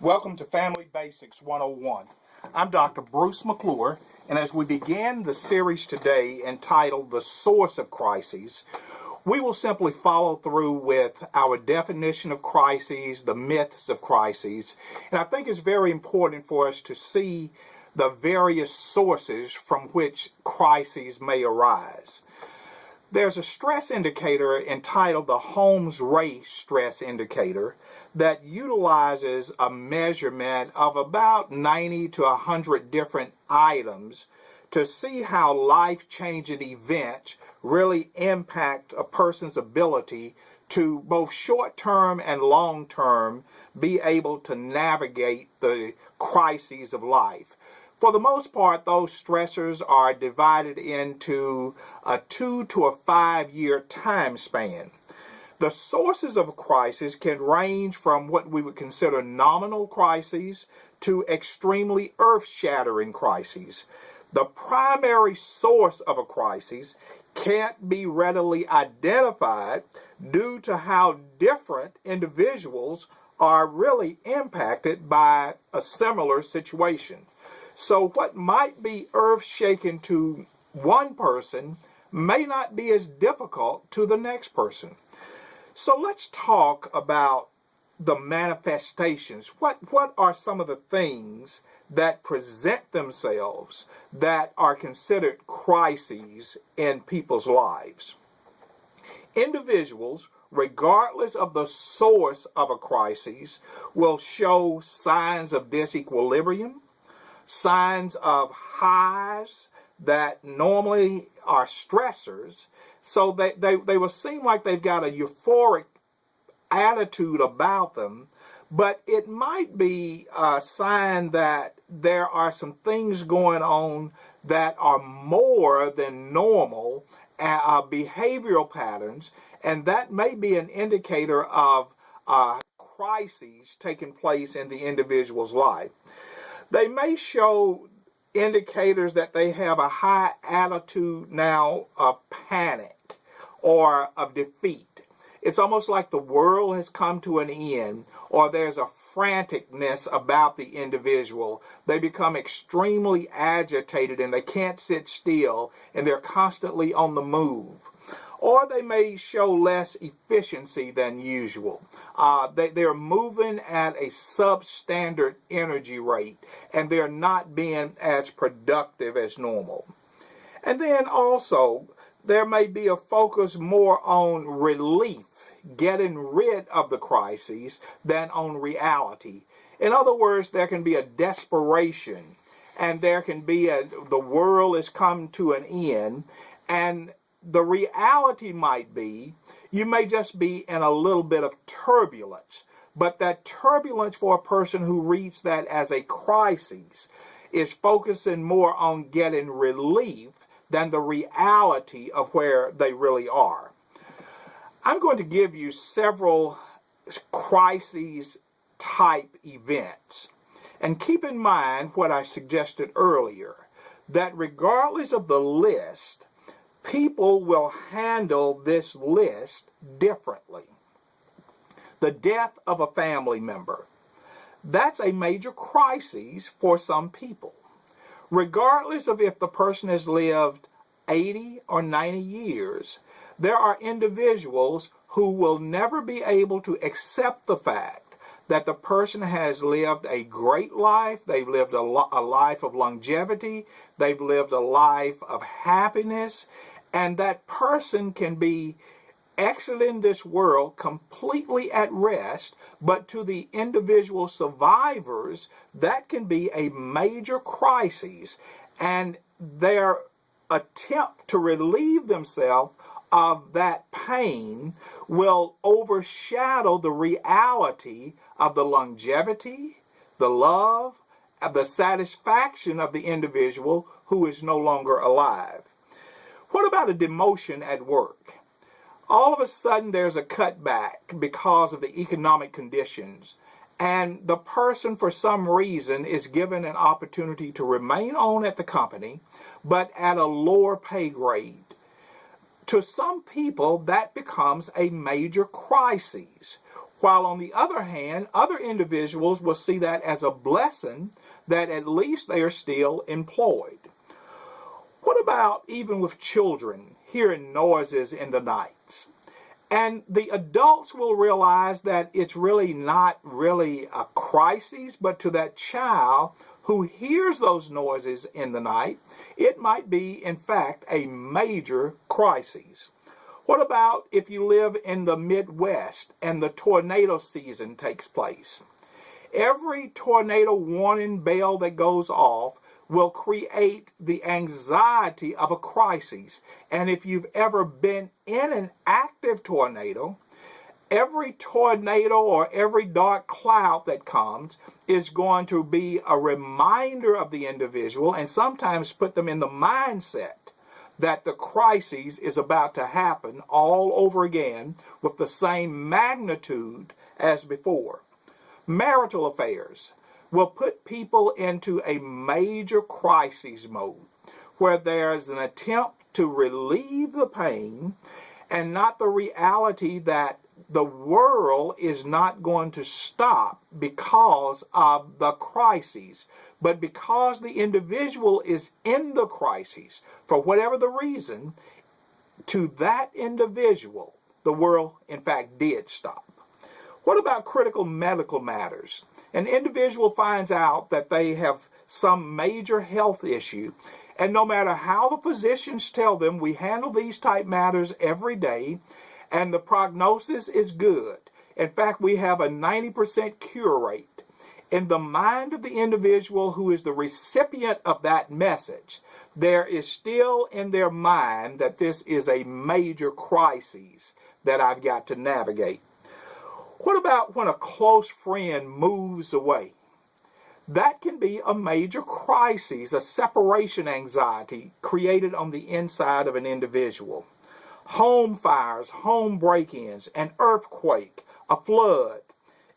Welcome to Family Basics 101. I'm Dr. Bruce McClure, and as we begin the series today entitled The Source of Crises, we will simply follow through with our definition of crises, the myths of crises, and I think it's very important for us to see the various sources from which crises may arise. There's a stress indicator entitled the Holmes-Rahe stress indicator that utilizes a measurement of about 90 to 100 different items to see how life-changing events really impact a person's ability to both short-term and long-term be able to navigate the crises of life. For the most part, those stressors are divided into a 2 to a 5 year time span. The sources of a crisis can range from what we would consider nominal crises to extremely earth-shattering crises. The primary source of a crisis can't be readily identified due to how different individuals are really impacted by a similar situation. So what might be earth-shaking to one person may not be as difficult to the next person. So let's talk about the manifestations. What are some of the things that present themselves that are considered crises in people's lives? Individuals, regardless of the source of a crisis, will show signs of disequilibrium, signs of highs that normally are stressors, so they will seem like they've got a euphoric attitude about them, but it might be a sign that there are some things going on that are more than normal behavioral patterns, and that may be an indicator of crises taking place in the individual's life. They may show indicators that they have a high attitude now of panic or of defeat. It's almost like the world has come to an end, or there's a franticness about the individual. They become extremely agitated and they can't sit still, and they're constantly on the move. Or they may show less efficiency than usual. They're moving at a substandard energy rate, and they're not being as productive as normal. And then also, there may be a focus more on relief, getting rid of the crises, than on reality. In other words, there can be a desperation, and there can be the world has come to an end, and the reality might be you may just be in a little bit of turbulence, but that turbulence for a person who reads that as a crisis is focusing more on getting relief than the reality of where they really are. I'm going to give you several crises type events, and keep in mind what I suggested earlier, that regardless of the list, people will handle this list differently. The death of a family member. That's a major crisis for some people. Regardless of if the person has lived 80 or 90 years, there are individuals who will never be able to accept the fact that the person has lived a great life, they've lived a life of longevity, they've lived a life of happiness, and that person can be exiting this world completely at rest, but to the individual survivors, that can be a major crisis, and their attempt to relieve themselves of that pain will overshadow the reality of the longevity, the love, and the satisfaction of the individual who is no longer alive. What about a demotion at work? All of a sudden there's a cutback because of the economic conditions, and the person for some reason is given an opportunity to remain on at the company, but at a lower pay grade. To some people, that becomes a major crisis. While on the other hand, other individuals will see that as a blessing that at least they are still employed. What about even with children hearing noises in the night? And the adults will realize that it's really not really a crisis, but to that child who hears those noises in the night, it might be, in fact, a major crisis. What about if you live in the Midwest and the tornado season takes place? Every tornado warning bell that goes off will create the anxiety of a crisis. And if you've ever been in an active tornado, every tornado or every dark cloud that comes is going to be a reminder of the individual and sometimes put them in the mindset that the crisis is about to happen all over again with the same magnitude as before. Marital affairs will put people into a major crisis mode where there's an attempt to relieve the pain and not the reality that the world is not going to stop because of the crises, but because the individual is in the crisis, for whatever the reason, to that individual, the world, in fact, did stop. What about critical medical matters? An individual finds out that they have some major health issue, and no matter how the physicians tell them we handle these type matters every day, and the prognosis is good. In fact, we have a 90% cure rate. In the mind of the individual who is the recipient of that message, there is still in their mind that this is a major crisis that I've got to navigate. What about when a close friend moves away? That can be a major crisis, a separation anxiety created on the inside of an individual. Home fires, home break-ins, an earthquake, a flood,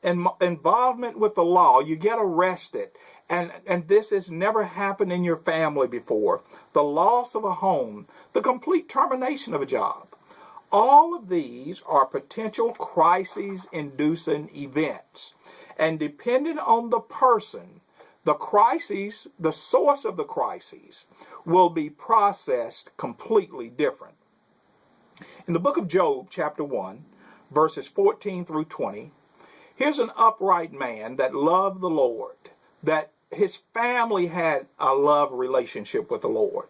and involvement with the law, you get arrested, and this has never happened in your family before. The loss of a home, the complete termination of a job. All of these are potential crisis-inducing events. And depending on the person, the crisis, the source of the crisis, will be processed completely different. In the book of Job, chapter 1, verses 14 through 20, here's an upright man that loved the Lord, that his family had a love relationship with the Lord.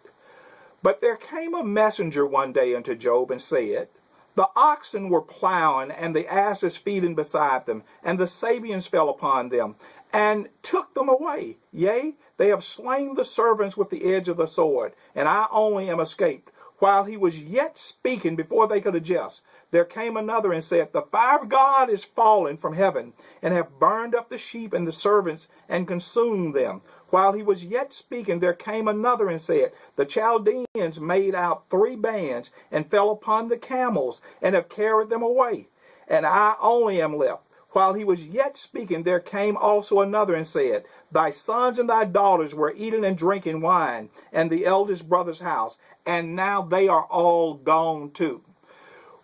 But there came a messenger one day unto Job and said, the oxen were plowing and the asses feeding beside them, and the Sabians fell upon them and took them away. Yea, they have slain the servants with the edge of the sword, and I only am escaped. While he was yet speaking, before they could adjust, there came another and said, the fire of God is fallen from heaven, and have burned up the sheep and the servants, and consumed them. While he was yet speaking, there came another and said, the Chaldeans made out 3 bands, and fell upon the camels, and have carried them away, and I only am left. While he was yet speaking, there came also another and said, thy sons and thy daughters were eating and drinking wine in the eldest brother's house, and now they are all gone too.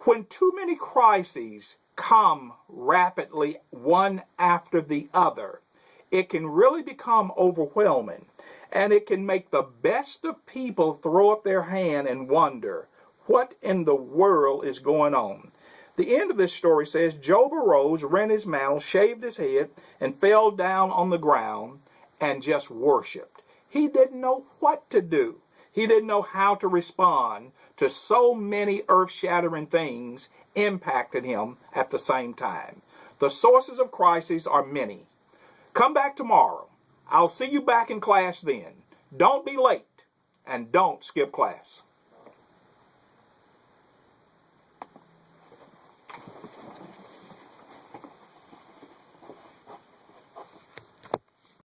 When too many crises come rapidly one after the other, it can really become overwhelming, and it can make the best of people throw up their hand and wonder, what in the world is going on? The end of this story says, Job arose, rent his mantle, shaved his head, and fell down on the ground and just worshiped. He didn't know what to do. He didn't know how to respond to so many earth-shattering things impacting him at the same time. The sources of crises are many. Come back tomorrow. I'll see you back in class then. Don't be late, and don't skip class.